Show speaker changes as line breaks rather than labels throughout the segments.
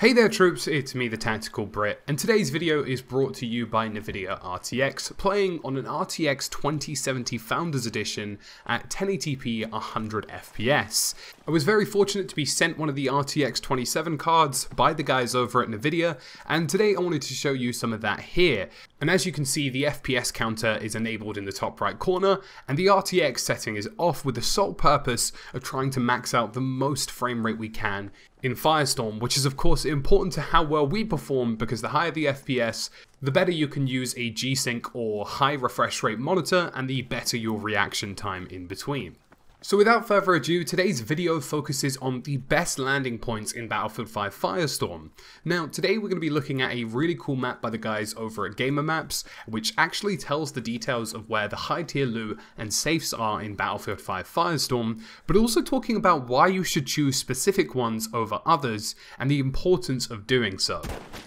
Hey there troops, it's me TheTacticalBrit, and today's video is brought to you by NVIDIA RTX, playing on an RTX 2070 Founders Edition at 1080p 100 FPS. I was very fortunate to be sent one of the RTX 27 cards by the guys over at NVIDIA, and today I wanted to show you some of that here. And as you can see, the FPS counter is enabled in the top right corner, and the RTX setting is off with the sole purpose of trying to max out the most frame rate we can in Firestorm, which is of course important to how well we perform, because the higher the FPS, the better you can use a G-Sync or high refresh rate monitor, and the better your reaction time in between. So without further ado, today's video focuses on the best landing points in Battlefield 5 Firestorm. Now, today we're going to be looking at a really cool map by the guys over at Gamer Maps, which actually tells the details of where the high tier loot and safes are in Battlefield 5 Firestorm, but also talking about why you should choose specific ones over others, and the importance of doing so.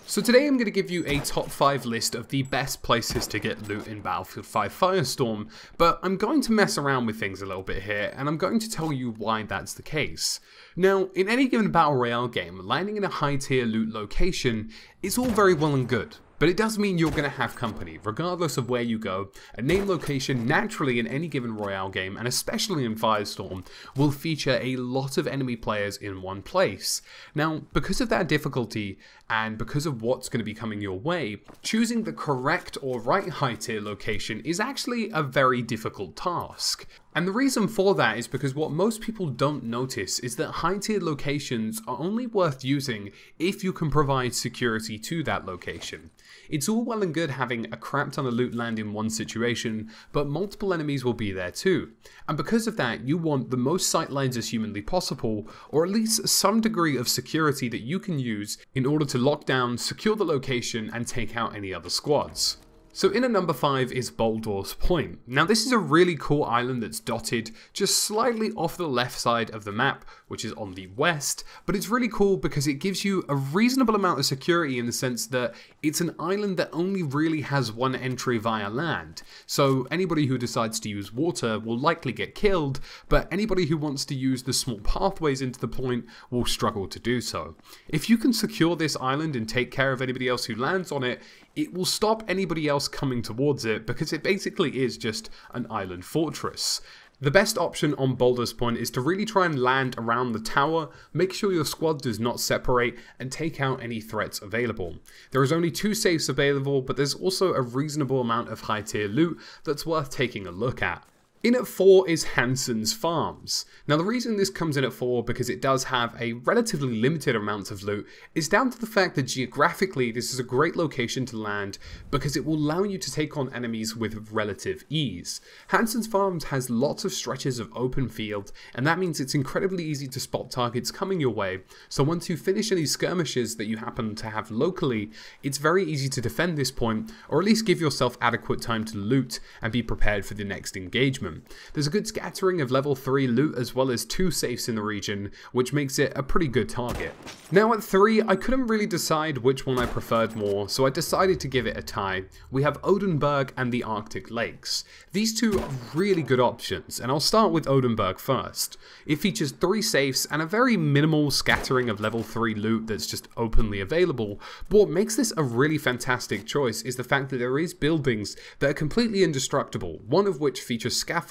So today I'm going to give you a top 5 list of the best places to get loot in Battlefield 5 Firestorm, but I'm going to mess around with things a little bit here, and I'm going to tell you why that's the case. Now, in any given Battle Royale game, landing in a high tier loot location is all very well and good, but it does mean you're going to have company, regardless of where you go. A named location naturally in any given Royale game, and especially in Firestorm, will feature a lot of enemy players in one place. Now, because of that difficulty, and because of what's going to be coming your way, choosing the correct or right high tier location is actually a very difficult task. And the reason for that is because what most people don't notice is that high tier locations are only worth using if you can provide security to that location. It's all well and good having a crap ton of loot land in one situation, but multiple enemies will be there too. And because of that, you want the most sightlines as humanly possible, or at least some degree of security that you can use in order to lock down, secure the location, and take out any other squads. So in at number 5 is Boldor's Point. Now this is a really cool island that's dotted just slightly off the left side of the map, which is on the west, but it's really cool because it gives you a reasonable amount of security in the sense that it's an island that only really has one entry via land. So anybody who decides to use water will likely get killed, but anybody who wants to use the small pathways into the point will struggle to do so. If you can secure this island and take care of anybody else who lands on it, it will stop anybody else coming towards it, because it basically is just an island fortress. The best option on Boldor's Point is to really try and land around the tower, make sure your squad does not separate, and take out any threats available. There is only 2 safes available, but there's also a reasonable amount of high tier loot that's worth taking a look at. In at 4 is Hansens Farms. Now the reason this comes in at 4, because it does have a relatively limited amount of loot, is down to the fact that geographically this is a great location to land, because it will allow you to take on enemies with relative ease. Hansens Farms has lots of stretches of open field, and that means it's incredibly easy to spot targets coming your way, so once you finish any skirmishes that you happen to have locally, it's very easy to defend this point, or at least give yourself adequate time to loot and be prepared for the next engagement. There's a good scattering of level 3 loot as well as 2 safes in the region, which makes it a pretty good target. Now at 3, I couldn't really decide which one I preferred more, so I decided to give it a tie. We have Odenburg and the Arctic Lakes. These two are really good options, and I'll start with Odenburg first. It features 3 safes and a very minimal scattering of level 3 loot that's just openly available, but what makes this a really fantastic choice is the fact that there is buildings that are completely indestructible, one of which features scaffolding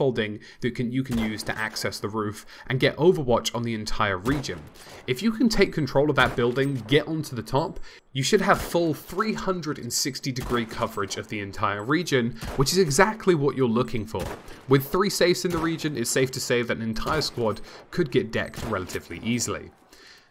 that you can use to access the roof and get overwatch on the entire region. If you can take control of that building, get onto the top, you should have full 360 degree coverage of the entire region, which is exactly what you're looking for. With 3 safes in the region, it's safe to say that an entire squad could get decked relatively easily.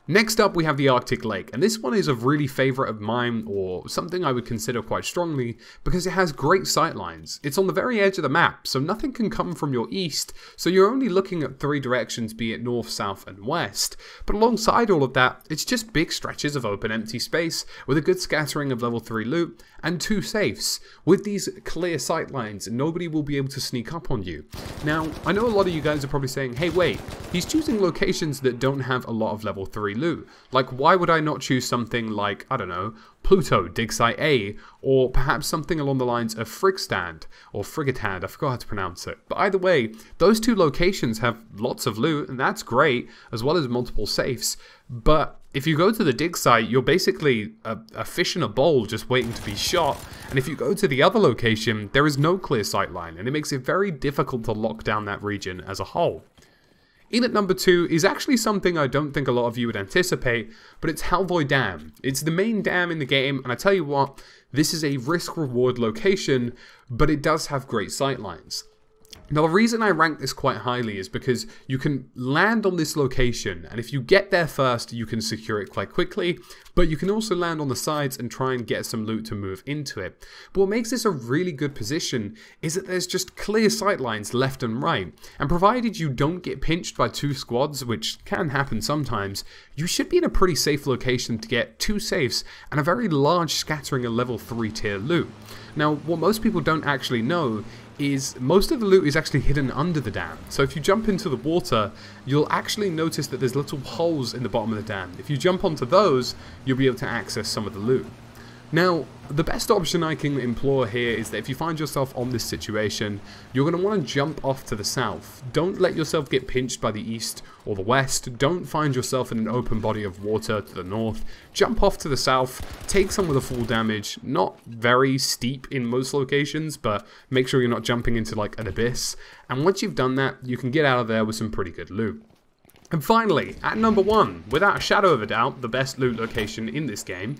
Next up we have the Arctic Lake, and this one is a really favourite of mine, or something I would consider quite strongly, because it has great sightlines. It's on the very edge of the map, so nothing can come from your east, so you're only looking at 3 directions, be it north, south and west. But alongside all of that, it's just big stretches of open empty space, with a good scattering of level 3 loot, and 2 safes. With these clear sightlines, nobody will be able to sneak up on you. Now, I know a lot of you guys are probably saying, hey wait, he's choosing locations that don't have a lot of level 3 free loot. Like, why would I not choose something like, I don't know, Pluto, Dig Site A, or perhaps something along the lines of Frigstand, or Frigatand, I forgot how to pronounce it. But either way, those two locations have lots of loot, and that's great, as well as multiple safes. But if you go to the dig site, you're basically a fish in a bowl just waiting to be shot. And if you go to the other location, there is no clear sight line, and it makes it very difficult to lock down that region as a whole. In at number 2 is actually something I don't think a lot of you would anticipate, but it's Hellboy Dam. It's the main dam in the game, and I tell you what, this is a risk-reward location, but it does have great sightlines. Now, the reason I rank this quite highly is because you can land on this location, and if you get there first, you can secure it quite quickly, but you can also land on the sides and try and get some loot to move into it. But what makes this a really good position is that there's just clear sightlines left and right, and provided you don't get pinched by 2 squads, which can happen sometimes, you should be in a pretty safe location to get 2 safes and a very large scattering of level 3 tier loot. Now, what most people don't actually know is most of the loot is actually hidden under the dam. So if you jump into the water, you'll actually notice that there's little holes in the bottom of the dam. If you jump onto those, you'll be able to access some of the loot. Now, the best option I can implore here is that if you find yourself on this situation, you're going to want to jump off to the south. Don't let yourself get pinched by the east or the west. Don't find yourself in an open body of water to the north. Jump off to the south, take some of the full damage. Not very steep in most locations, but make sure you're not jumping into like an abyss. And once you've done that, you can get out of there with some pretty good loot. And finally, at number 1, without a shadow of a doubt, the best loot location in this game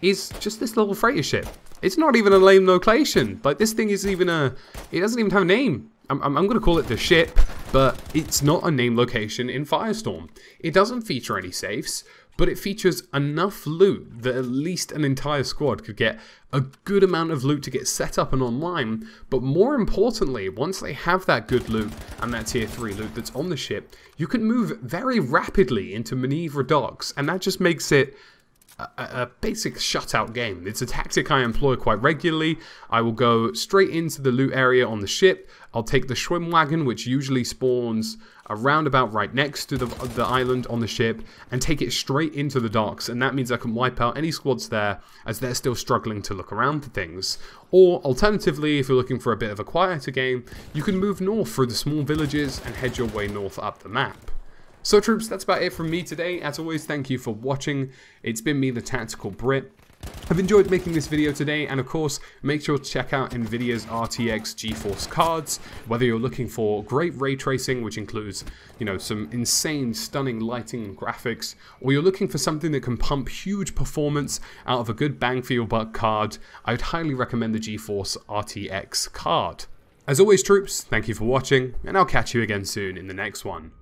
is just this little freighter ship. It's not even a lame location. Like, this thing isn't even it doesn't even have a name. I'm going to call it the ship, but it's not a named location in Firestorm. It doesn't feature any safes, but it features enough loot that at least an entire squad could get a good amount of loot to get set up and online. But more importantly, once they have that good loot and that tier 3 loot that's on the ship, you can move very rapidly into maneuver docks, and that just makes it a basic shutout game. It's a tactic I employ quite regularly. I will go straight into the loot area on the ship. I'll take the swim wagon, which usually spawns around about right next to the island on the ship, and take it straight into the docks, and that means I can wipe out any squads there as they're still struggling to look around for things. Or alternatively, if you're looking for a bit of a quieter game, you can move north through the small villages and head your way north up the map. So troops, that's about it from me today. As always, thank you for watching. It's been me, TheTacticalBrit. I've enjoyed making this video today, and of course, make sure to check out Nvidia's RTX GeForce cards, whether you're looking for great ray tracing, which includes, some insane, stunning lighting and graphics, or you're looking for something that can pump huge performance out of a good bang for your buck card, I would highly recommend the GeForce RTX card. As always, troops, thank you for watching, and I'll catch you again soon in the next one.